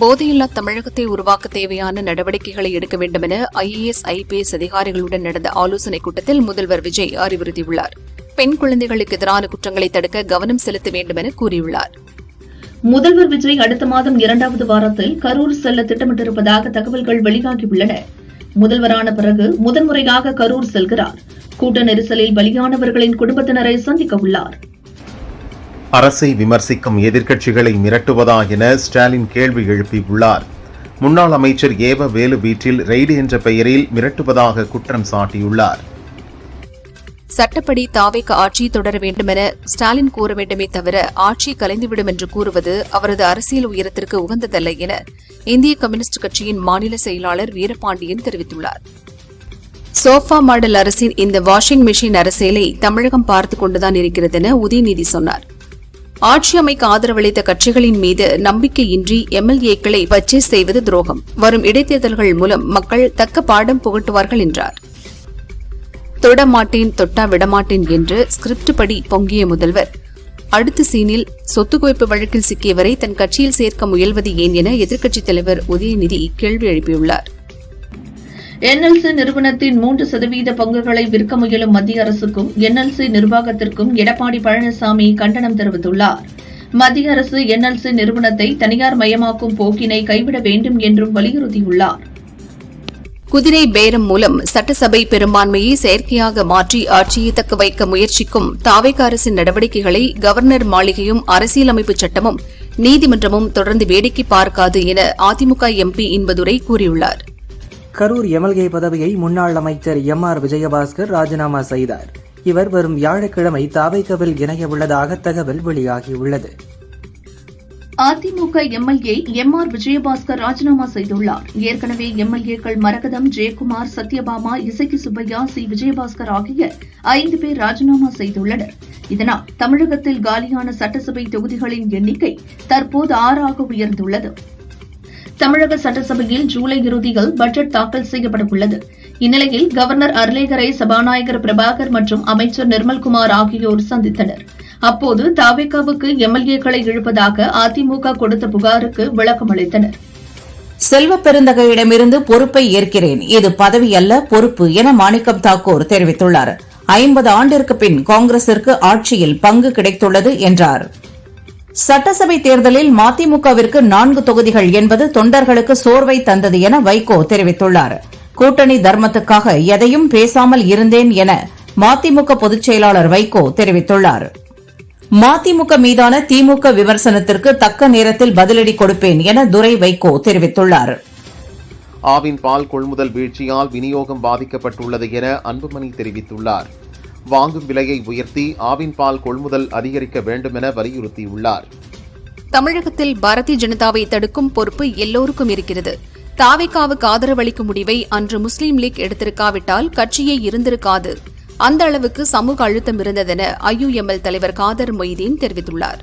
போதையில்லா தமிழகத்தை உருவாக்க தேவையான நடவடிக்கைகளை எடுக்க வேண்டுமென IAS, IPS அதிகாரிகளுடன் நடந்த ஆலோசனைக் கூட்டத்தில் முதல்வர் விஜய் அறிவுறுத்தியுள்ளார். பெண் குழந்தைகளுக்கு எதிரான குற்றங்களை தடுக்க கவனம் செலுத்த வேண்டுமென கூறியுள்ளார். முதல்வர் விஜய் அடுத்த மாதம் 2வது வாரத்தில் கரூர் செல்ல திட்டமிட்டிருப்பதாக தகவல்கள் வெளியாகியுள்ளன. முதல்வரான பிறகு முதன்முறையாக கரூர் செல்கிறார். கூட்ட நெரிசலில் பலியானவர்களின் குடும்பத்தினரை சந்திக்க உள்ளார். அரசை விமர்சிக்கும் எதிர்க்கட்சிகளை மிரட்டுவதா என ஸ்டாலின் கேள்வி எழுப்பியுள்ளார். முன்னாள் அமைச்சர் ஏவ வேலு வீட்டில் ரெய்டு என்ற பெயரில் மிரட்டுவதாக குற்றம் சாட்டியுள்ளார். சட்டப்படி தாவேக ஆட்சி தொடர வேண்டுமென ஸ்டாலின் கூற வேண்டுமே தவிர ஆட்சி கலைந்துவிடும் என்று கூறுவது அவரது அரசியல் உயரத்திற்கு உகந்ததல்ல என இந்திய கம்யூனிஸ்ட் கட்சியின் மாநில செயலாளர் வீரபாண்டியன் தெரிவித்துள்ளார். சோஃபா மாடல் அரசின் இந்த வாஷிங் மெஷின் அரசியலை தமிழகம் பார்த்துக் கொண்டுதான் இருக்கிறது என உதயநிதி சொன்னார். ஆட்சி அமைக்க ஆதரவளித்த கட்சிகளின் மீது நம்பிக்கையின்றி MLA-க்களை பர்ச்சேஸ் செய்வது துரோகம். வரும் இடைத்தேர்தல்கள் மூலம் மக்கள் தக்க பாடம் புகட்டுவார்கள் என்றார். தொடமாட்டேன் தொட்டா விடமாட்டேன் என்று ஸ்கிரிப்ட் படி பொங்கிய முதல்வர் அடுத்த சீனில் சொத்து குவிப்பு வழக்கில் சிக்கியவரை தன் கட்சியில் சேர்க்க முயல்வது ஏன் என எதிர்க்கட்சித் தலைவர் உதயநிதி கேள்வி எழுப்பியுள்ளார். NLC நிறுவனத்தின் 3% பங்குகளை விற்க முயலும் மத்திய அரசுக்கும் NLC நிர்வாகத்திற்கும் எடப்பாடி பழனிசாமி கண்டனம் தெரிவித்துள்ளார். மத்திய அரசு NLC நிறுவனத்தை தனியார் மயமாக்கும் போக்கினை கைவிட வேண்டும் என்றும் வலியுறுத்தியுள்ளார். குதிரை பேரம் மூலம் சட்டசபை பெரும்பான்மையை செயற்கையாக மாற்றி ஆட்சியை தக்க வைக்க முயற்சிக்கும் தாவேக அரசின் நடவடிக்கைகளை கவர்னர் மாளிகையும் அரசியலமைப்பு சட்டமும் நீதிமன்றமும் தொடர்ந்து வேடிக்கை பார்க்காது என அதிமுக MP இன்பதுரை கூறியுள்ளார். கரூர் MLA பதவியை முன்னாள் அமைச்சர் MR விஜயபாஸ்கர் ராஜினாமா செய்தார். இவர் வரும் வியாழக்கிழமை தாவேகவில் இணைய உள்ளதாக தகவல் வெளியாகியுள்ளது. அதிமுக MLA MR விஜயபாஸ்கர் ராஜினாமா செய்துள்ளார். ஏற்கனவே MLA-க்கள் மரகதம், ஜெயக்குமார், சத்யபாமா, இசக்கி சுப்பையா, C. விஜயபாஸ்கர் ஆகிய 5 பேர் ராஜினாமா செய்துள்ளனர். இதனால் தமிழகத்தில் காலியான சட்டசபை தொகுதிகளின் எண்ணிக்கை தற்போது 6ஆக உயர்ந்துள்ளது. தமிழக சட்டசபையில் ஜூலை இறுதியில் பட்ஜெட் தாக்கல் செய்யப்பட உள்ளது. இந்நிலையில் கவர்னர் அர்லேகரை சபாநாயகர் பிரபாகர் மற்றும் அமைச்சர் நிர்மல்குமார் ஆகியோர் சந்தித்தனர். அப்போது தாவேகாவுக்கு MLA-க்களை இழுப்பதாக அதிமுக கொடுத்த புகாருக்கு விளக்கம் அளித்தனர். செல்வ பெருந்தகையிடமிருந்து பொறுப்பை ஏற்கிறேன், இது பதவி அல்ல பொறுப்பு என மாணிக்கம் தாக்கூர் தெரிவித்துள்ளார். 50 ஆண்டிற்கு பின் காங்கிரசிற்கு ஆட்சியில் பங்கு கிடைத்துள்ளது என்றார். சட்டசபை தேர்தலில் மதிமுகவிற்கு 4 தொகுதிகள் என்பது தொண்டர்களுக்கு சோர்வை தந்தது என வைகோ தெரிவித்துள்ளார். கூட்டணி தர்மத்துக்காக எதையும் பேசாமல் இருந்தேன் என மதிமுக பொதுச் செயலாளர் வைகோ தெரிவித்துள்ளார். மதிமுக மீதான திமுக விமர்சனத்திற்கு தக்க நேரத்தில் பதிலடி கொடுப்பேன் என துரை வைகோ தெரிவித்துள்ளார். ஆவின் பால் கொள்முதல் வீழ்ச்சியால் விநியோகம் பாதிக்கப்பட்டுள்ளது என அன்புமணி தெரிவித்துள்ளார். வாங்கும் விலையை உயர்த்தி ஆவின் பால் கொள்முதல் அதிகரிக்க வேண்டும் என வலியுறுத்தியுள்ளார். தமிழகத்தில் பாரதிய ஜனதாவை தடுக்கும் பொறுப்பு எல்லோருக்கும் இருக்கிறது. தாவேகாவுக்கு ஆதரவளிக்கும் முடிவை அன்று முஸ்லீம் லீக் எடுத்திருக்காவிட்டால் கட்சியே இருந்திருக்காது. அந்த அளவுக்கு சமூக அழுத்தம் இருந்ததென IUML தலைவர் காதர் மொய்தீன் தெரிவித்துள்ளார்.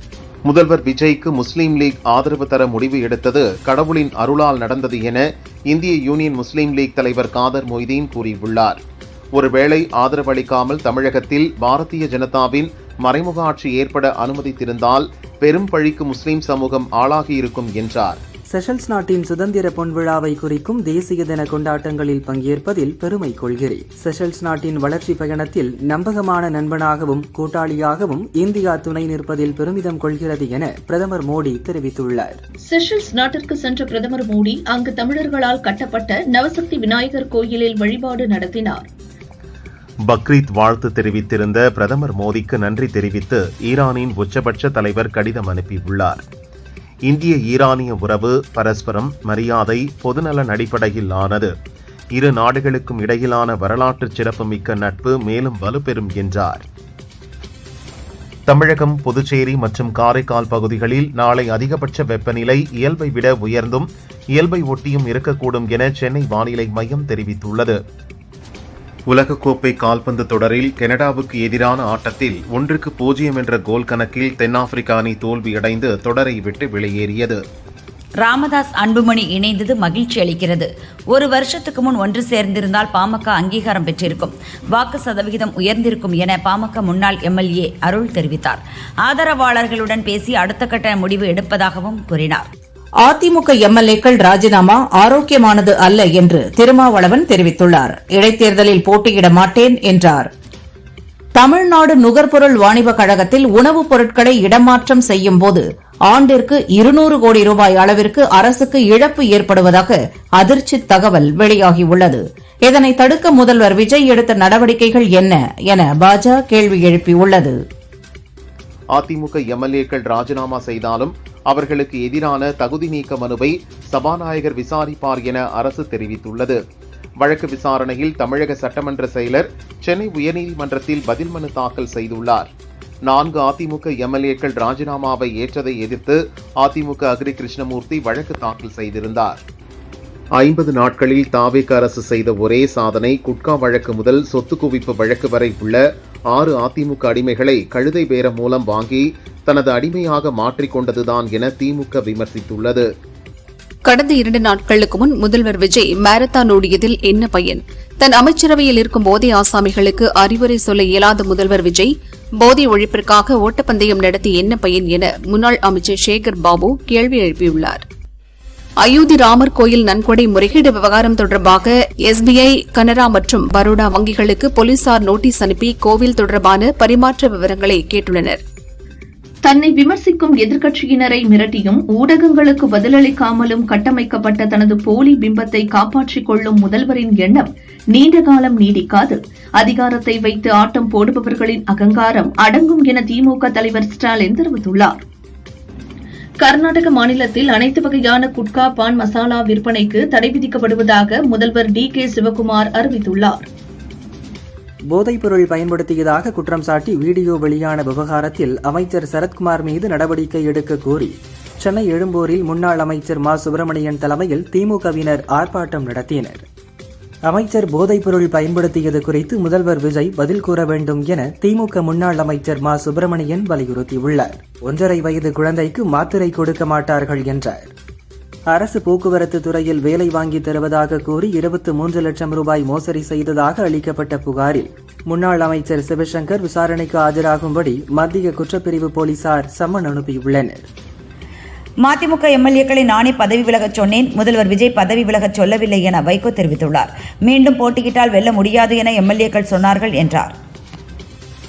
முதல்வர் விஜய்க்கு முஸ்லீம் லீக் ஆதரவு தர முடிவு எடுத்தது கடவுளின் அருளால் நடந்தது என இந்திய யூனியன் முஸ்லீம் லீக் தலைவர் காதர் மொய்தீன் கூறியுள்ளார். ஒருவேளை ஆதரவளிக்காமல் தமிழகத்தில் பாரதிய ஜனதாவின் மறைமுக ஆட்சி ஏற்பட அனுமதித்திருந்தால் பெரும் பழிக்கு முஸ்லிம் சமூகம் ஆளாகியிருக்கும் என்றார். செஷல்ஸ் நாட்டின் சுதந்திர பொன்விழாவை குறிக்கும் தேசிய தின கொண்டாட்டங்களில் பங்கேற்பதில் பெருமை கொள்கிறேன். செஷல்ஸ் நாட்டின் வளர்ச்சி பயணத்தில் நம்பகமான நண்பனாகவும் கூட்டாளியாகவும் இந்தியா துணை நிற்பதில் பெருமிதம் கொள்கிறது என பிரதமர் மோடி தெரிவித்துள்ளார். செஷல்ஸ் நாட்டிற்கு சென்ற பிரதமர் மோடி அங்கு தமிழர்களால் கட்டப்பட்ட நவசக்தி விநாயகர் கோயிலில் வழிபாடு நடத்தினார். பக்ரீத் வாழ்த்து தெரிவித்திருந்த பிரதமர் மோடிக்கு நன்றி தெரிவித்து ஈரானின் உச்சபட்ச தலைவர் கடிதம் அனுப்பியுள்ளார். இந்திய ஈரானிய உறவு பரஸ்பரம் மரியாதை, பொதுநலன் அடிப்படையில் ஆனது. இரு நாடுகளுக்கும் இடையிலான வரலாற்று சிறப்புமிக்க நட்பு மேலும் வலுப்பெறும் என்றார். தமிழகம், புதுச்சேரி மற்றும் காரைக்கால் பகுதிகளில் நாளை அதிகபட்ச வெப்பநிலை இயல்பை விட உயர்ந்தும் இயல்பை ஒட்டியும் இருக்கக்கூடும் என சென்னை வானிலை மையம் தெரிவித்துள்ளது. உலகக்கோப்பை கால்பந்து தொடரில் கனடாவுக்கு எதிரான ஆட்டத்தில் 1-0 என்ற கோல் கணக்கில் தென்னாப்பிரிக்க அணி தோல்வியடைந்து தொடரை விட்டு வெளியேறியது. ராமதாஸ் அன்புமணி இணைந்தது மகிழ்ச்சி அளிக்கிறது. 1 வருஷத்துக்கு முன் ஒன்று சேர்ந்திருந்தால் பாமக அங்கீகாரம் பெற்றிருக்கும், வாக்கு சதவிகிதம் உயர்ந்திருக்கும் என பாமக முன்னாள் MLA அருள் தெரிவித்தார். ஆதரவாளர்களுடன் பேசி அடுத்த கட்ட முடிவு எடுப்பதாகவும் கூறினார். அதிமுக எம்எல்ஏக்கள் ராஜினாமா ஆரோக்கியமானது அல்ல என்று திருமாவளவன் தெரிவித்துள்ளார். இடைத்தேர்தலில் போட்டியிட மாட்டேன் என்றார். தமிழ்நாடு நுகர்பொருள் வாணிபக் கழகத்தில் உணவுப் பொருட்களை இடமாற்றம் செய்யும்போது ஆண்டிற்கு 200 கோடி ரூபாய் அளவிற்கு அரசுக்கு இழப்பு ஏற்படுவதாக அதிர்ச்சி தகவல் வெளியாகியுள்ளது. இதனை தடுக்க முதல்வர் விஜய் எடுத்த நடவடிக்கைகள் என்ன என பாஜக கேள்வி எழுப்பியுள்ளது. அதிமுக எம்எல்ஏக்கள் ராஜினாமா செய்தாலும் அவர்களுக்கு எதிரான தகுதி நீக்க மனுவை சபாநாயகர் விசாரிப்பார் என அரசு தெரிவித்துள்ளது. வழக்கு விசாரணையில் தமிழக சட்டமன்ற செயலர் சென்னை உயர்நீதிமன்றத்தில் பதில் மனு தாக்கல் செய்துள்ளார். 4 அதிமுக எம்எல்ஏக்கள் ராஜினாமாவை ஏற்றதை எதிர்த்து அதிமுக அக்ரி கிருஷ்ணமூர்த்தி வழக்கு தாக்கல் செய்திருந்தார். 50 நாட்களில் தாவேக அரசு செய்த ஒரே சாதனை குட்கா வழக்கு முதல் சொத்து குவிப்பு வழக்கு வரை உள்ள 6 அதிமுக அடிமைகளை கழுதை பேரம் மூலம் வாங்கி தனது அடிமையாக மாற்றிக்கொண்டதுதான் என திமுக விமர்சித்துள்ளது. கடந்த 2 நாட்களுக்கு முன் முதல்வர் விஜய் மாரத்தான் ஓடியதில் என்ன பயன்? தன் அமைச்சரவையில் இருக்கும் போதை ஆசாமிகளுக்கு அறிவுரை சொல்ல இயலாத முதல்வர் விஜய் போதை ஒழிப்பிற்காக ஓட்டப்பந்தயம் நடத்தி என்ன பயன் என முன்னாள் அமைச்சர் சேகர் பாபு கேள்வி எழுப்பியுள்ளார். அயோத்தி ராமர் கோயில் நன்கொடை முறைகேடு விவகாரம் தொடர்பாக எஸ்பிஐ, கனரா மற்றும் பரோடா வங்கிகளுக்கு போலீசார் நோட்டீஸ் அனுப்பி கோவில் தொடர்பான பரிமாற்ற விவரங்களை கேட்டுள்ளனர். தன்னை விமர்சிக்கும் எதிர்க்கட்சியினரை மிரட்டியும் ஊடகங்களுக்கு பதிலளிக்காமலும் கட்டமைக்கப்பட்ட தனது போலி பிம்பத்தை காப்பாற்றிக் கொள்ளும் முதல்வரின் எண்ணம் நீண்ட காலம் நீடிக்காது. அதிகாரத்தை வைத்து ஆட்டம் போடுபவர்களின் அகங்காரம் அடங்கும் என திமுக தலைவர் ஸ்டாலின் தெரிவித்துள்ளார். கர்நாடக மாநிலத்தில் அனைத்து வகையான குட்கா, பான் மசாலா விற்பனைக்கு தடை விதிக்கப்படுவதாக முதல்வர் டி.கே. சிவக்குமார் அறிவித்துள்ளார். போதைப்பொருள் பயன்படுத்தியதாக குற்றம் சாட்டி வீடியோ வெளியான விவகாரத்தில் அமைச்சர் சரத்குமார் மீது நடவடிக்கை எடுக்க கோரி சென்னை எழும்பூரில் முன்னாள் அமைச்சர் மா. சுப்பிரமணியன் தலைமையில் திமுகவினர் ஆர்ப்பாட்டம் நடத்தினர். அமைச்சர் போதைப்பொருள் பயன்படுத்தியது குறித்து முதல்வர் விஜய் பதில் கூற வேண்டும் என திமுக முன்னாள் அமைச்சர் மா. சுப்பிரமணியன் வலியுறுத்தியுள்ளார். 1.5 வயது குழந்தைக்கு மாத்திரை கொடுக்க மாட்டார்கள் என்றார். அரசு போக்குவரத்து துறையில் வேலை வாங்கி தருவதாக கூறி 23 லட்சம் ரூபாய் மோசடி செய்ததாக அளிக்கப்பட்ட புகாரில் முன்னாள் அமைச்சர் சிவசங்கர் விசாரணைக்கு ஆஜராகும்படி மத்திய குற்றப்பிரிவு போலீசார் சம்மன் அனுப்பியுள்ளனர். மதிமுக எம்எல்ஏக்களை நானே பதவி விலகச் சொன்னேன், முதல்வர் விஜய் பதவி விலகச் சொல்லவில்லை என வைகோ தெரிவித்துள்ளார். மீண்டும் போட்டியிட்டால் வெல்ல முடியாது என எம்எல்ஏக்கள் சொன்னார்கள் என்றார்.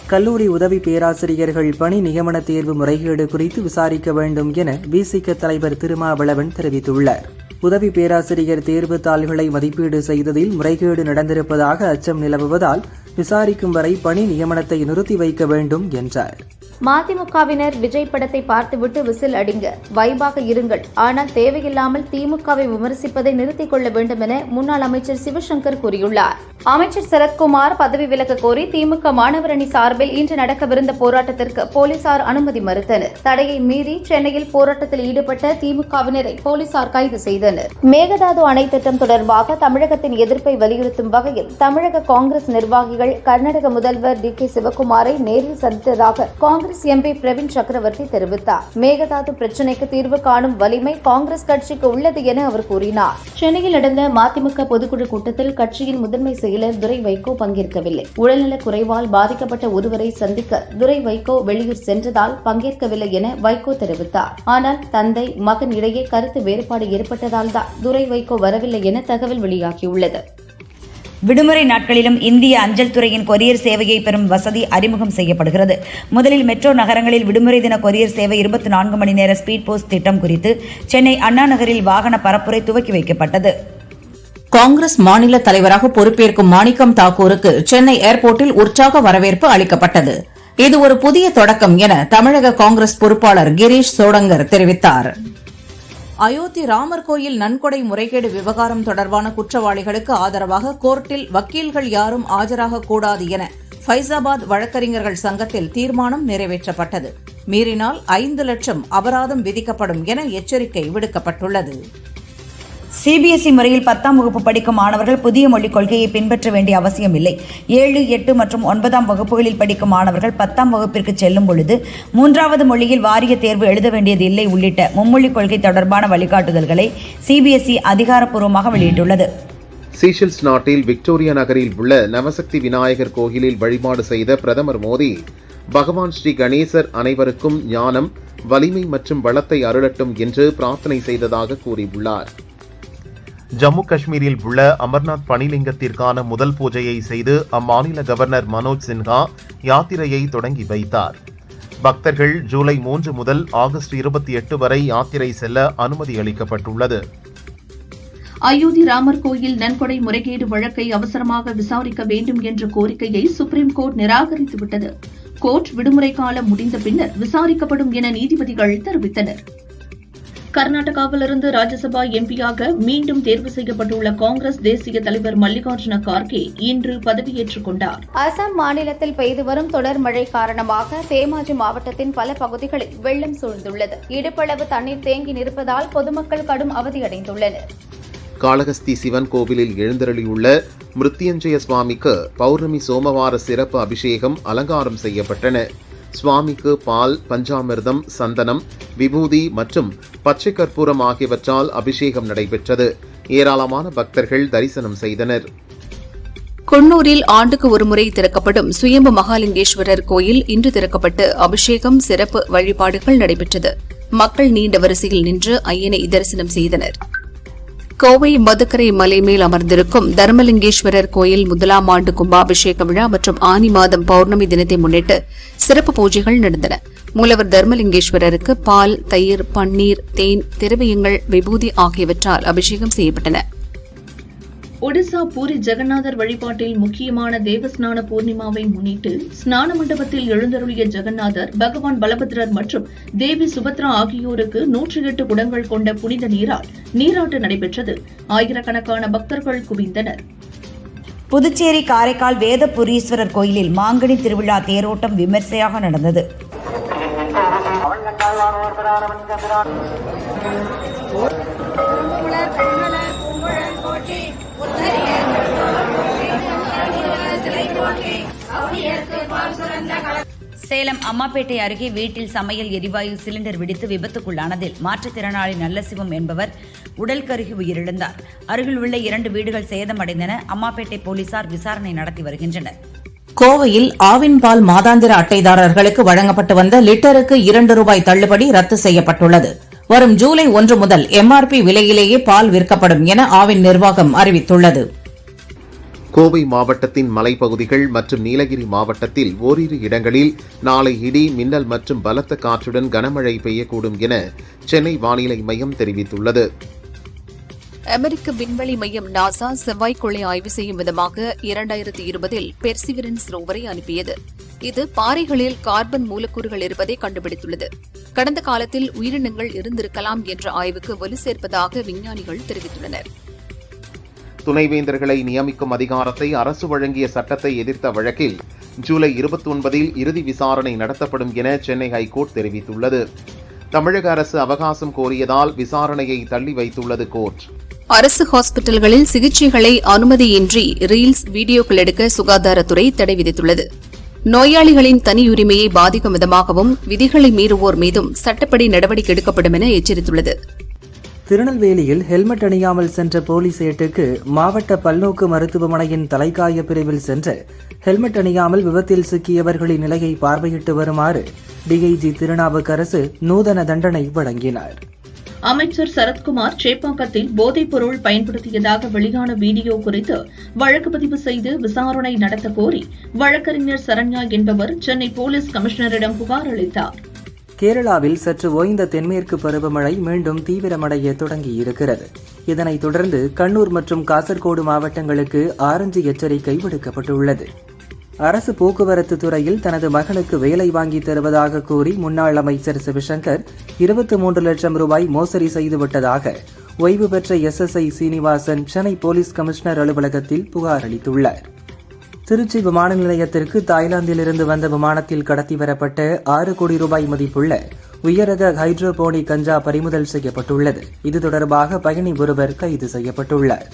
கல்லூரி உதவி பேராசிரியர்கள் பணி நியமன தேர்வு முறைகேடு குறித்து விசாரிக்க வேண்டும் என விசிக தலைவர் திருமாவளவன் தெரிவித்துள்ளார். உதவி பேராசிரியர் தேர்வு தாள்களை மதிப்பீடு செய்ததில் முறைகேடு நடந்திருப்பதாக அச்சம் நிலவுவதால் விசாரிக்கும் வரை பணி நியமனத்தை நிறுத்தி வைக்க வேண்டும் என்றார். மதிமுகவினர் விஜய் படத்தை பார்த்துவிட்டு விசில் அடிங்க, வைபாக இருங்கள், ஆனால் தேவையில்லாமல் திமுகவை விமர்சிப்பதை நிறுத்திக் கொள்ள வேண்டும் என முன்னாள் அமைச்சர் சிவசங்கர் கூறியுள்ளார். அமைச்சர் சரத்குமார் பதவி விலக கோரி திமுக மாணவர் அணி சார்பில் இன்று நடக்கவிருந்த போராட்டத்திற்கு போலீசார் அனுமதி மறுத்தனர். தடையை மீறி சென்னையில் போராட்டத்தில் ஈடுபட்ட திமுகவினரை போலீசார் கைது செய்தனர். மேகதாது அணை திட்டம் தொடர்பாக தமிழகத்தின் எதிர்ப்பை வலியுறுத்தும் வகையில் தமிழக காங்கிரஸ் நிர்வாகிகள் கர்நாடக முதல்வர் டி.கே. சிவக்குமாரை நேரில் சந்தித்ததாக காங்கிரஸ் எம்பி பிரவீன் சக்கரவர்த்தி தெரிவித்தார். மேகதாது பிரச்சினைக்கு தீர்வு காணும் வலிமை காங்கிரஸ் கட்சிக்கு உள்ளது என அவர் கூறினார். சென்னையில் நடந்த மதிமுக பொதுக்குழு கூட்டத்தில் கட்சியின் முதன்மை செயலர் துரை வைகோ பங்கேற்கவில்லை. உடல்நலக் குறைவால் பாதிக்கப்பட்ட ஒருவரை சந்திக்க துரை வைகோ வெளியூர் சென்றதால் பங்கேற்கவில்லை என வைகோ தெரிவித்தார். ஆனால் தந்தை மகன் இடையே கருத்து வேறுபாடு ஏற்பட்டதால் தான் துரை வைகோ வரவில்லை என தகவல் வெளியாகியுள்ளது. விடுமுறை நாட்களிலும் இந்திய அஞ்சல் துறையின் கொரியர் சேவையை பெறும் வசதி அறிமுகம் செய்யப்படுகிறது. முதலில் மெட்ரோ நகரங்களில் விடுமுறை தின கொரியர் சேவை 24 மணி நேர ஸ்பீட் போஸ்ட் திட்டம் குறித்து சென்னை அண்ணா நகரில் வாகன பரப்புரை துவக்கி வைக்கப்பட்டது. காங்கிரஸ் மாநில தலைவராக பொறுப்பேற்கும் மாணிக்கம் தாக்கூருக்கு சென்னை ஏர்போர்ட்டில் உற்சாக வரவேற்பு அளிக்கப்பட்டது. இது ஒரு புதிய தொடக்கம் என தமிழக காங்கிரஸ் பொறுப்பாளர் கிரீஷ் சோடங்கர் தெரிவித்தார். அயோத்தி ராமர் கோயில் நன்கொடை முறைகேடு விவகாரம் தொடர்பான குற்றவாளிகளுக்கு ஆதரவாக கோர்ட்டில் வக்கீல்கள் யாரும் ஆஜராகக்கூடாது என ஃபைசாபாத் வழக்கறிஞர்கள் சங்கத்தில் தீர்மானம் நிறைவேற்றப்பட்டது. மீறினால் 5 லட்சம் அபராதம் விதிக்கப்படும் என எச்சரிக்கை விடுக்கப்பட்டுள்ளது. சிபிஎஸ்இ முறையில் 10ஆம் வகுப்பு படிக்கும் மாணவர்கள் புதிய மொழிக் கொள்கையை பின்பற்ற வேண்டிய அவசியம் இல்லை. 7, 8 மற்றும் 9ஆம் வகுப்புகளில் படிக்கும் மாணவர்கள் 10ஆம் வகுப்பிற்கு செல்லும் பொழுது 3வது மொழியில் வாரிய தேர்வு எழுத வேண்டியது இல்லை உள்ளிட்ட மும்மொழிக் கொள்கை தொடர்பான வழிகாட்டுதல்களை சிபிஎஸ்இ அதிகாரப்பூர்வமாக வெளியிட்டுள்ளது. சீஷெல்ஸ் நாட்டில் விக்டோரியா நகரில் உள்ள நவசக்தி விநாயகர் கோயிலில் வழிபாடு செய்த பிரதமர் மோடி, பகவான் ஸ்ரீ கணேசர் அனைவருக்கும் ஞானம், வலிமை மற்றும் வளத்தை அருளட்டும் என்று பிரார்த்தனை செய்ததாக கூறியுள்ளார். ஜம்மு காஷ்மீரில் உள்ள அமர்நாத் பனிலிங்கத்திற்கான முதல் பூஜையை செய்து அம்மாநில கவர்னர் மனோஜ் சின்ஹா யாத்திரையை தொடங்கி வைத்தார். பக்தர்கள் ஜூலை 3 முதல் ஆகஸ்ட் 28 வரை யாத்திரை செல்ல அனுமதி அளிக்கப்பட்டுள்ளது. அயோத்தி ராமர் கோயில் நன்கொடை முறைகேடு வழக்கை அவசரமாக விசாரிக்க வேண்டும் என்ற கோரிக்கையை சுப்ரீம் கோர்ட் நிராகரித்துவிட்டது. கோர்ட் விடுமுறை காலம் முடிந்த பின்னர் விசாரிக்கப்படும் என நீதிபதிகள் தெரிவித்தனர். கர்நாடகாவிலிருந்து ராஜ்யசபா எம்பியாக மீண்டும் தேர்வு செய்யப்பட்டுள்ள காங்கிரஸ் தேசிய தலைவர் மல்லிகார்ஜுன கார்கே இன்று பதவியேற்றுக் கொண்டார். அசாம் மாநிலத்தில் பெய்து வரும் தொடர் மழை காரணமாக தேமாஜி மாவட்டத்தின் பல பகுதிகளில் வெள்ளம் சூழ்ந்துள்ளது. இடுப்பளவு தண்ணீர் தேங்கி நிற்பதால் பொதுமக்கள் கடும் அவதியடைந்துள்ளனர். காளஹஸ்தி சிவன் கோவிலில் எழுந்தருளியுள்ள மிருத்யுஞ்சய சுவாமிக்கு பௌர்ணமி சோமவார சிறப்பு அபிஷேகம் அலங்காரம் செய்யப்பட்டன. சுவாமிக்கு பால், பஞ்சாமிர்தம், சந்தனம், விபூதி மற்றும் பச்சை கற்பூரம் ஆகியவற்றால் அபிஷேகம் நடைபெற்றது. ஏராளமான பக்தர்கள் தரிசனம் செய்தனர். குன்னூரில் ஆண்டுக்கு ஒருமுறை திறக்கப்படும் சுயம்பு மகாலிங்கேஸ்வரர் கோயில் இன்று திறக்கப்பட்டு அபிஷேகம், சிறப்பு வழிபாடுகள் நடைபெற்றது. மக்கள் நீண்ட வரிசையில் நின்று ஐயனை தரிசனம் செய்தனர். கோவை மதுக்கரை மலை மேல் அமர்ந்திருக்கும் தர்மலிங்கேஸ்வரர் கோயில் முதலாம் ஆண்டு கும்பாபிஷேக விழா மற்றும் ஆனி மாதம் பௌர்ணமி தினத்தை முன்னிட்டு சிறப்பு பூஜைகள் நடந்தன. மூலவர் தர்மலிங்கேஸ்வரருக்கு பால், தயிர், பன்னீர், தேன், திரவியங்கள், விபூதி ஆகியவற்றால் அபிஷேகம் செய்யப்பட்டன. ஒடிசா பூரி ஜெகநாதர் வழிபாட்டில் முக்கியமான தேவஸ்நான பூர்ணிமாவை முன்னிட்டு ஸ்நான மண்டபத்தில் எழுந்தருளிய ஜெகநாதர், பகவான் பலபத்ரர் மற்றும் தேவி சுபத்ரா ஆகியோருக்கு 108 குடங்கள் கொண்ட புனித நீரால் நீராட்டு நடைபெற்றது. ஆயிரக்கணக்கான பக்தர்கள் குவிந்தனர். புதுச்சேரி காரைக்கால் வேதபுரீஸ்வரர் கோயிலில் மாங்கனி திருவிழா தேரோட்டம் விமர்சையாக நடந்தது. சேலம் அம்மாப்பேட்டை அருகே வீட்டில் சமையல் எரிவாயு சிலிண்டர் வெடித்து விபத்துக்குள்ளானதில் மாற்றுத்திறனாளி நல்லசிவம் என்பவர் உடல் கருகி உயிரிழந்தார். அருகில் உள்ள 2 வீடுகள் சேதமடைந்தன. அம்மாப்பேட்டை போலீசார் விசாரணை நடத்தி வருகின்றனர். கோவையில் ஆவின் பால் மாதாந்திர அட்டைதாரர்களுக்கு வழங்கப்பட்டு வந்த லிட்டருக்கு 2 ரூபாய் தள்ளுபடி ரத்து செய்யப்பட்டுள்ளது. வரும் ஜூலை 1 முதல் எம்ஆர்பி விலையிலேயே பால் விற்கப்படும் என ஆவின் நிர்வாகம் அறிவித்துள்ளது. கோவை மாவட்டத்தின் மலைப்பகுதிகள் மற்றும் நீலகிரி மாவட்டத்தில் ஓரிரு இடங்களில் நாளை இடி, மின்னல் மற்றும் பலத்த காற்றுடன் கனமழை பெய்யக்கூடும் என சென்னை வானிலை மையம் தெரிவித்துள்ளது. அமெரிக்க விண்வெளி மையம் நாசா செவ்வாய்க்கோளை ஆய்வு செய்யும் விதமாக 2020இல் பெர்சிவரன்ஸ் ரோவரை அனுப்பியது. இது பாறைகளில் கார்பன் மூலக்கூறுகள் இருப்பதை கண்டுபிடித்துள்ளது. கடந்த காலத்தில் உயிரினங்கள் இருந்திருக்கலாம் என்ற ஆய்வுக்கு வலு சேர்ப்பதாக விஞ்ஞானிகள் தெரிவித்துள்ளனர். துணைவேந்தர்களை நியமிக்கும் அதிகாரத்தை அரசு வழங்கிய சட்டத்தை எதிர்த்த வழக்கில் ஜூலை 29இல் இறுதி விசாரணை நடத்தப்படும் என சென்னை ஹைகோர்ட் தெரிவித்துள்ளது. தமிழக அரசு அவகாசம் கோரியதால் விசாரணையை தள்ளி வைத்துள்ளது கோர்ட். அரசு ஹாஸ்பிட்டல்களில் சிகிச்சைகளை அனுமதியின்றி ரீல்ஸ், வீடியோக்கள் எடுக்க சுகாதாரத்துறை தடை விதித்துள்ளது. நோயாளிகளின் தனியுரிமையை பாதிக்கும் விதமாகவும் விதிகளை மீறுவோர் மீதும் சட்டப்படி நடவடிக்கை எடுக்கப்படும் என எச்சரித்துள்ளது. திருநெல்வேலியில் ஹெல்மெட் அணியாமல் சென்ற போலீஸ் ஏட்டுக்கு மாவட்ட பல்நோக்கு மருத்துவமனையின் தலைக்காய பிரிவில் சென்று ஹெல்மெட் அணியாமல் விபத்தில் சிக்கியவர்களின் நிலையை பார்வையிட்டு வருமாறு டிஐஜி திருநாவுக்கரசு நூதன தண்டனை வழங்கினார். அமைச்சர் சரத்குமார் சேப்பாக்கத்தில் போதைப் பொருள் பயன்படுத்தியதாக வெளியான வீடியோ குறித்து வழக்கு பதிவு செய்து விசாரணை நடத்த கோரி வழக்கறிஞர் சரண்யா என்பவர் சென்னை போலீஸ் கமிஷனரிடம் புகார் அளித்தார். கேரளாவில் சற்று ஓய்ந்த தென்மேற்கு பருவமழை மீண்டும் தீவிரமடைய தொடங்கியிருக்கிறது. இதனைத் தொடர்ந்து கண்ணூர் மற்றும் காசர்கோடு மாவட்டங்களுக்கு ஆரஞ்சு எச்சரிக்கை விடுக்கப்பட்டுள்ளது. அரசு போக்குவரத்து துறையில் தனது மகனுக்கு வேலை வாங்கித் தருவதாக கூறி முன்னாள் அமைச்சர் சிவசங்கர் 23 லட்சம் ரூபாய் மோசடி செய்துவிட்டதாக ஓய்வு பெற்ற SSI Srinivasan Chennai police commissioner அலுவலகத்தில் புகார் அளித்துள்ளார். திருச்சி விமான நிலையத்திற்கு தாய்லாந்திலிருந்து வந்த விமானத்தில் கடத்தி வரப்பட்ட 6 கோடி ரூபாய் மதிப்புள்ள உயரக ஹைட்ரோபோனிக் கஞ்சா பறிமுதல் செய்யப்பட்டுள்ளது. இது தொடர்பாக பயணி ஒருவர் கைது செய்யப்பட்டுள்ளார்.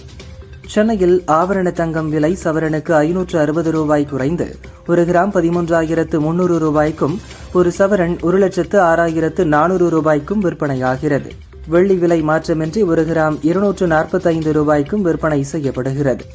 சென்னையில் ஆபரண தங்கம் விலை சவரனுக்கு 560 ரூபாய் குறைந்து 1 கிராம் 13,300 ரூபாய்க்கும், ஒரு சவரன் 1,06,400 ரூபாய்க்கும் விற்பனையாகிறது. வெள்ளி விலை மாற்றமின்றி 1 கிராம் 245 ரூபாய்க்கும் விற்பனை செய்யப்படுகிறது.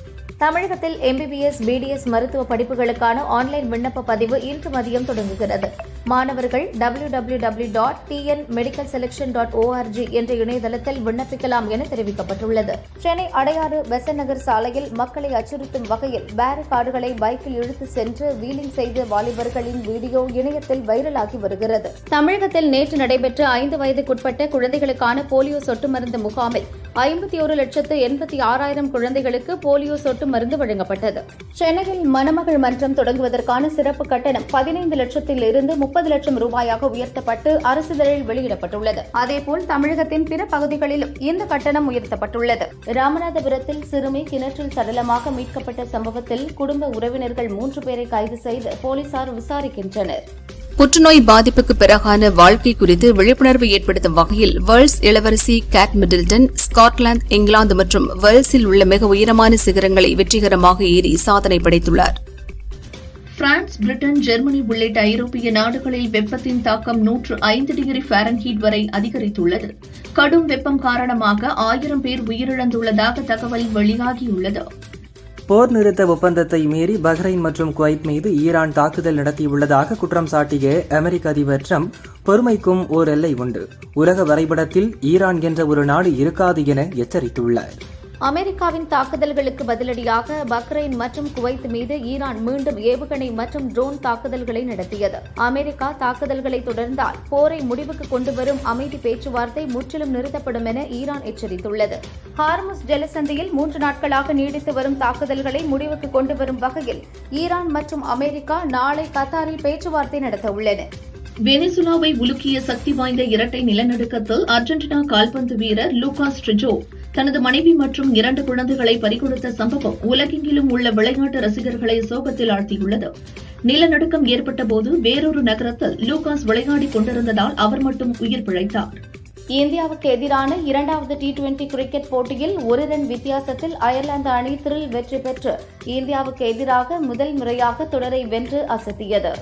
தமிழகத்தில் MBBS, BDS மருத்துவ படிப்புகளுக்கான ஆன்லைன் விண்ணப்ப பதிவு இன்று மதியம் தொடங்குகிறது. மாணவர்கள் www.tnmedicalselection.org என்ற இணையதளத்தில் விண்ணப்பிக்கலாம் என தெரிவிக்கப்பட்டுள்ளது. சென்னை அடையாறு பெசன்ட் நகர் சாலையில் மக்களை அச்சுறுத்தும் வகையில் பேரிகார்டுகளை பைக்கில் இழுத்து சென்று வீலிங் செய்த வாலிபர்களின் வீடியோ இணையத்தில் வைரலாகி வருகிறது. தமிழகத்தில் நேற்று நடைபெற்ற 5 வயதுக்குட்பட்ட குழந்தைகளுக்கான போலியோ சொட்டு மருந்து முகாமில் 51,86,000 குழந்தைகளுக்கு போலியோ சொட்டு மருந்து வழங்கப்பட்டது. சென்னையில் மணமகள் மன்றம் தொடங்குவதற்கான சிறப்பு கட்டணம் 15 லட்சத்திலிருந்து 30 லட்சம் ரூபாயாக உயர்த்தப்பட்டு அரசிதழில் வெளியிடப்பட்டுள்ளது. அதேபோல் தமிழகத்தின் பிற பகுதிகளிலும் இந்த கட்டணம் உயர்த்தப்பட்டுள்ளது. ராமநாதபுரத்தில் சிறுமி கிணற்றில் சடலமாக மீட்கப்பட்ட சம்பவத்தில் குடும்ப உறவினர்கள் 3 பேரை கைது செய்து போலீசார் விசாரிக்கின்றனர். புற்றுநோய் பாதிப்புக்கு பிறகான வாழ்க்கை குறித்து விழிப்புணர்வு ஏற்படுத்தும் வகையில் வேல்ஸ் இளவரசி கேட் மிடில்டன் ஸ்காட்லாந்து, இங்கிலாந்து மற்றும் வேல்ஸில் உள்ள மிக உயரமான சிகரங்களை வெற்றிகரமாக ஏறி சாதனை படைத்துள்ளார். பிரான்ஸ், பிரிட்டன், ஜெர்மனி உள்ளிட்ட ஐரோப்பிய நாடுகளில் வெப்பத்தின் தாக்கம் 105 டிகிரி ஃபாரன்ஹீட் வரை அதிகரித்துள்ளது. கடும் வெப்பம் காரணமாக 1000 பேர் உயிரிழந்துள்ளதாக தகவல் வெளியாகியுள்ளது. போர் நிறுத்த ஒப்பந்தத்தை மீறி பஹ்ரைன் மற்றும் குவைத் மீது ஈரான் தாக்குதல் நடத்தியுள்ளதாக குற்றம் சாட்டிய அமெரிக்க அதிபர் டிரம்ப், பொறுமைக்கும் ஓர் எல்லை உண்டு, உலக வரைபடத்தில் ஈரான் என்ற ஒரு நாடு இருக்காது என எச்சரித்துள்ளார். அமெரிக்காவின் தாக்குதல்களுக்கு பதிலடியாக பஹ்ரைன் மற்றும் குவைத் மீது ஈரான் மீண்டும் ஏவுகணை மற்றும் ட்ரோன் தாக்குதல்களை நடத்தியது. அமெரிக்கா தாக்குதல்களை தொடர்ந்தால் போரை முடிவுக்கு கொண்டுவரும் அமைதி பேச்சுவார்த்தை முற்றிலும் நிறுத்தப்படும் என ஈரான் எச்சரித்துள்ளது. ஹார்முஸ் ஜலசந்தியில் 3 நாட்களாக நீடித்து வரும் தாக்குதல்களை முடிவுக்கு கொண்டுவரும் வகையில் ஈரான் மற்றும் அமெரிக்கா நாளை கத்தாரில் பேச்சுவார்த்தை நடத்த உள்ளன. வெனிசுலாவை உலுக்கிய சக்தி வாய்ந்த இரட்டை நிலநடுக்கத்தில் அர்ஜென்டினா கால்பந்து வீரர் லூகாஸ் ட்ரிஜோ தனது மனைவி மற்றும் 2 குழந்தைகளை பறிகொடுத்த சம்பவம் உலகெங்கிலும் உள்ள விளையாட்டு ரசிகர்களை சோகத்தில் ஆழ்த்தியுள்ளது. நிலநடுக்கம் ஏற்பட்டபோது வேறொரு நகரத்தில் லூகாஸ் விளையாடிக் கொண்டிருந்ததால் அவர் மட்டும் உயிர் பிழைத்தார். இந்தியாவுக்கு எதிரான 2வது T20 கிரிக்கெட் போட்டியில் 1 ரன் வித்தியாசத்தில் அயர்லாந்து அணி த்ரில் வெற்றி பெற்று இந்தியாவுக்கு எதிராக முதல் முறையாக தொடரை வென்று அசத்தியது.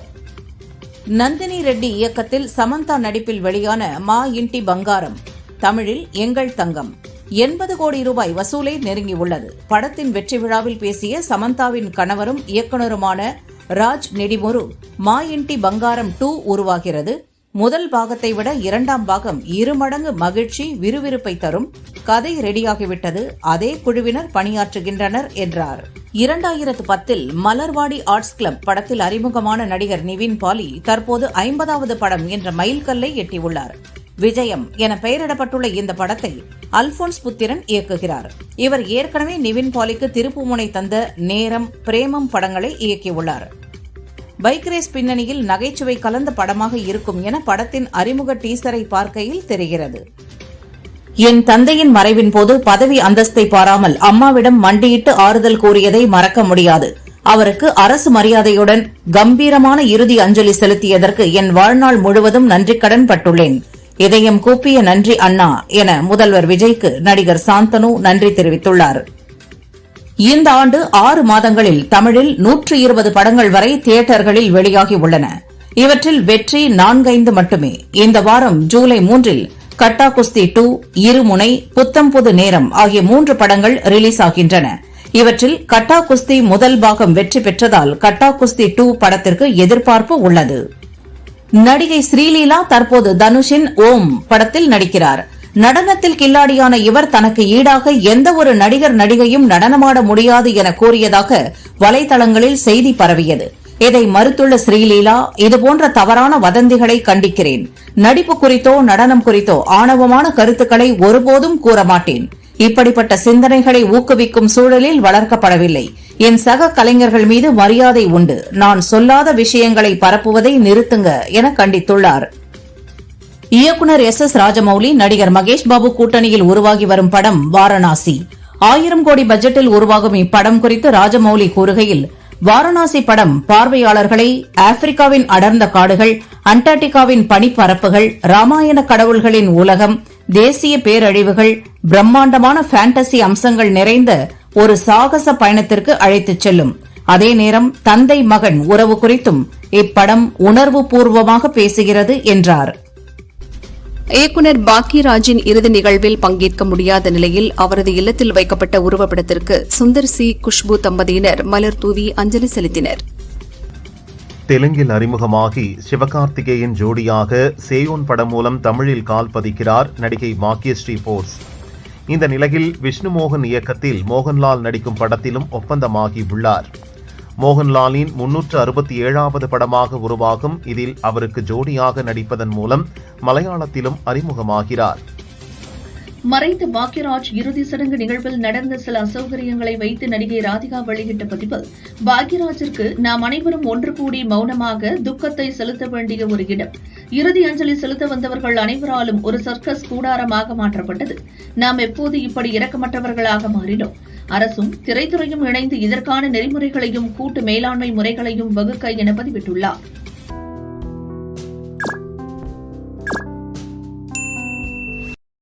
நந்தினி ரெட்டி இயக்கத்தில் சமந்தா நடிப்பில் வெளியான மா இன்டி பங்காரம், தமிழில் எங்கள் தங்கம், 80 கோடி ரூபாய் வசூலை நெருங்கியுள்ளது. படத்தின் வெற்றி விழாவில் பேசிய சமந்தாவின் கணவரும் இயக்குநருமான ராஜ் நெடிமுரு, மா இன்டி பங்காரம் 2 உருவாகிறது. முதல் பாகத்தை விட 2ஆம் பாகம் 2 மடங்கு மகிழ்ச்சி, விறுவிறுப்பை தரும். கதை ரெடியாகிவிட்டது, அதே குழுவினர் பணியாற்றுகின்றனர் என்றார். 2010இல் மலர்வாடி ஆர்ட்ஸ் கிளப் படத்தில் அறிமுகமான நடிகர் நிவின் பாலி தற்போது 50வது படம் என்ற மைல்கல்லை எட்டியுள்ளார். விஜயம் என பெயரிடப்பட்டுள்ள இந்த படத்தை அல்போன்ஸ் புத்திரன் இயக்குகிறார். இவர் ஏற்கனவே நிவின் பாலிக்கு திருப்புமுனை தந்த நேரம், பிரேமம் படங்களை இயக்கியுள்ளார். பைக் ரேஸ் பின்னணியில் நகைச்சுவை கலந்த படமாக இருக்கும் என படத்தின் அறிமுக டீசரை பார்க்கையில் தெரிகிறது. என் தந்தையின் மறைவின் போது பதவி அந்தஸ்தை பாராமல் அம்மாவிடம் மண்டியிட்டு ஆறுதல் கூறியதை மறக்க முடியாது. அவருக்கு அரசு மரியாதையுடன் கம்பீரமான இறுதி அஞ்சலி செலுத்தியதற்கு என் வாழ்நாள் முழுவதும் நன்றிக்கடன் பட்டுள்ளேன். இதயம் கூப்பிய நன்றி அண்ணா என முதல்வர் விஜய்க்கு நடிகர் சாந்தனு நன்றி தெரிவித்துள்ளார். இந்த ஆண்டு 6 மாதங்களில் தமிழில் 120 படங்கள் வரை தியேட்டர்களில் வெளியாகி உள்ளன. இவற்றில் வெற்றி 4-5 மட்டுமே. இந்த வாரம் ஜூலை 3இல் கட்டா குஸ்தி 2, இருமுனை, புத்தம் புது நேரம் ஆகிய 3 படங்கள் ரிலீஸ் ஆகின்றன. இவற்றில் கட்டா குஸ்தி முதல் பாகம் வெற்றி பெற்றதால் கட்டா குஸ்தி 2 படத்திற்கு எதிர்பார்ப்பு உள்ளது. நடிகை ஸ்ரீலீலா தற்போது தனுஷின் ஓம் படத்தில் நடிக்கிறார். நடனத்தில் கில்லாடியான இவர் தனக்கு ஈடாக எந்த ஒரு நடிகர் நடிகையும் நடனமாட முடியாது என கூறியதாக வலைதளங்களில் செய்தி பரவியது. இதை மறுத்துள்ள ஸ்ரீலீலா, இதுபோன்ற தவறான வதந்திகளை கண்டிக்கிறேன். நடிப்பு குறித்தோ நடனம் குறித்தோ ஆணவமான கருத்துக்களை ஒருபோதும் கூற மாட்டேன். இப்படிப்பட்ட சிந்தனைகளை ஊக்குவிக்கும் சூழலில் வளர்க்கப்படவில்லை. என் சக கலைஞர்கள் மீது மரியாதை உண்டு. நான் சொல்லாத விஷயங்களை பரப்புவதை நிறுத்துங்க என கண்டித்துள்ளார். இயக்குநர் S.S. ராஜமௌலி, நடிகர் மகேஷ் பாபு கூட்டணியில் உருவாகி வரும் படம் வாரணாசி. 1000 கோடி பட்ஜெட்டில் உருவாகும் இப்படம் குறித்து ராஜமௌலி கூறுகையில், வாரணாசி படம் பார்வையாளர்களை ஆப்பிரிக்காவின் அடர்ந்த காடுகள், அண்டார்டிகாவின் பனிப்பரப்புகள், ராமாயண கடவுள்களின் உலகம், தேசிய பேரழிவுகள், பிரம்மாண்டமான ஃபேண்டசி அம்சங்கள் நிறைந்த ஒரு சாகச பயணத்திற்கு அழைத்துச் செல்லும். அதே நேரம் தந்தை மகன் உறவு குறித்தும் இப்படம் உணர்வு பூர்வமாக பேசுகிறது என்றார். இயக்குநர் பாக்யராஜின் இறுதி நிகழ்வில் பங்கேற்க முடியாத நிலையில் அவரது இல்லத்தில் வைக்கப்பட்ட உருவப்படத்திற்கு சுந்தர் சி குஷ்பு தம்பதியினர் மலர் தூவி அஞ்சலி செலுத்தினர். தெலுங்கில் அறிமுகமாகி சிவகார்த்திகேயன் ஜோடியாக சேயோன் படம் மூலம் தமிழில் கால் பதிக்கிறார் நடிகை பாக்யஸ்ரீ போஸ். இந்த நிலையில் விஷ்ணுமோகன் இயக்கத்தில் மோகன்லால் நடிக்கும் படத்திலும் ஒப்பந்தமாகி உள்ளார். மோகன்லாலின் 367வது படமாக உருவாகும் இதில் அவருக்கு ஜோடியாக நடிப்பதன் மூலம் மலையாளத்திலும் அறிமுகமாகிறார். மறைந்த பாக்யராஜ் இறுதி சடங்கு நிகழ்வில் நடந்த சில அசௌகரியங்களை வைத்து நடிகை ராதிகா வெளியிட்ட பதிவில், பாக்யராஜிற்கு நாம் அனைவரும் ஒன்று கூடி மௌனமாக துக்கத்தை செலுத்த வேண்டிய ஒரு இடம். இறுதி அஞ்சலி செலுத்த வந்தவர்கள் அனைவராலும் ஒரு சர்க்கஸ் கூடாரமாக மாற்றப்பட்டது. நாம் எப்போது இப்படி இரக்கமற்றவர்களாக மாறினோம். அரசும் திரைத்துறையும் இணைந்து இதற்கான நெறிமுறைகளையும் கூட்டு மேலாண்மை முறைகளையும் வகுக்க என பதிவிட்டுள்ளார்.